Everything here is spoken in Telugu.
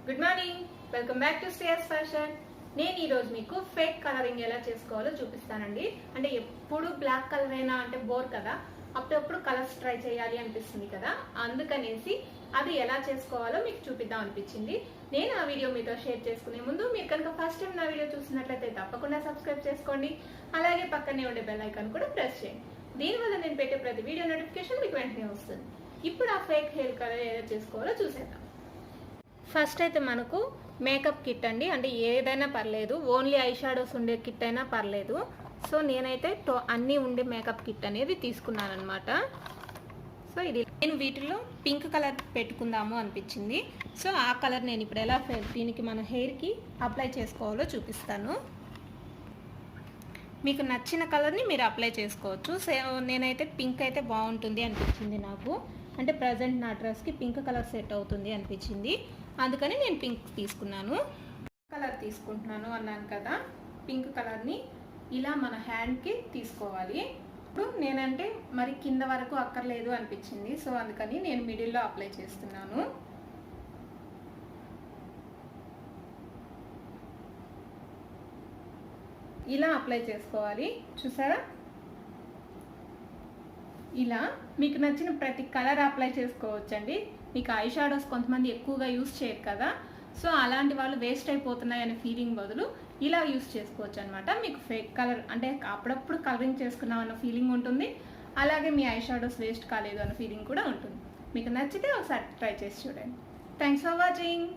Good morning, welcome back to Shreyas fashion. నేను ఈరోజు మీకు ఫేక్ కలరింగ్ ఎలా చేసుకోవాలో చూపిస్తానండి. అంటే ఎప్పుడు బ్లాక్ కలర్ అయినా అంటే బోర్ కదా, అప్పుడప్పుడు కలర్స్ ట్రై చేయాలి అనిపిస్తుంది కదా, అందుకనేసి అది ఎలా చేసుకోవాలో మీకు చూపిద్దాం అనిపించింది. నేను ఆ వీడియో మీతో షేర్ చేసుకునే ముందు మీరు కనుక ఫస్ట్ టైం నా వీడియో చూసినట్లయితే తప్పకుండా సబ్స్క్రైబ్ చేసుకోండి. అలాగే పక్కనే ఉండే బెల్ ఐకాన్ కూడా ప్రెస్ చేయండి. దీనివల్ల నేను పెట్టే ప్రతి వీడియో నోటిఫికేషన్ మీకు వెంటనే వస్తుంది. ఇప్పుడు ఆ ఫేక్ హెయిర్ కలర్ ఎలా చేసుకోవాలో చూసేద్దాం. ఫస్ట్ అయితే మనకు మేకప్ కిట్ అండి, అంటే ఏదైనా పర్లేదు, ఓన్లీ ఐ షాడోస్ ఉండే కిట్ అయినా పర్లేదు. సో నేనైతే అన్నీ ఉండే మేకప్ కిట్ అనేది తీసుకున్నాను అనమాట. సో ఇది నేను వీటిలో పింక్ కలర్ పెట్టుకుందాము అనిపించింది. సో ఆ కలర్ నేను ఇప్పుడు ఎలా దీనికి మన హెయిర్కి అప్లై చేసుకోవాలో చూపిస్తాను. మీకు నచ్చిన కలర్ని మీరు అప్లై చేసుకోవచ్చు. నేనైతే పింక్ అయితే బాగుంటుంది అనిపించింది నాకు, అంటే ప్రజెంట్ నా డ్రెస్కి పింక్ కలర్ సెట్ అవుతుంది అనిపించింది, అందుకని నేను పింక్ తీసుకున్నాను. కలర్ తీసుకుంటున్నాను అన్నాను కదా, పింక్ కలర్ని ఇలా మన హ్యాండ్కి తీసుకోవాలి. ఇప్పుడు నేనంటే మరి కింద వరకు అక్కర్లేదు అనిపించింది, సో అందుకని నేను మిడిల్లో అప్లై చేస్తున్నాను. ఇలా అప్లై చేసుకోవాలి, చూసారా? ఇలా మీకు నచ్చిన ప్రతి కలర్ అప్లై చేసుకోవచ్చండి. మీకు ఐ షాడోస్ కొంతమంది ఎక్కువగా యూస్ చేయరు కదా, సో అలాంటి వాళ్ళు వేస్ట్ అయిపోతున్నాయి అనే ఫీలింగ్ బదులు ఇలా యూస్ చేసుకోవచ్చు అనమాట. మీకు ఫేక్ కలర్ అంటే అప్పుడప్పుడు కలరింగ్ చేసుకున్నాం అన్న ఫీలింగ్ ఉంటుంది, అలాగే మీ ఐ షాడోస్ వేస్ట్ కాలేదు అన్న ఫీలింగ్ కూడా ఉంటుంది. మీకు నచ్చితే ఒకసారి ట్రై చేసి చూడండి. Thanks for watching.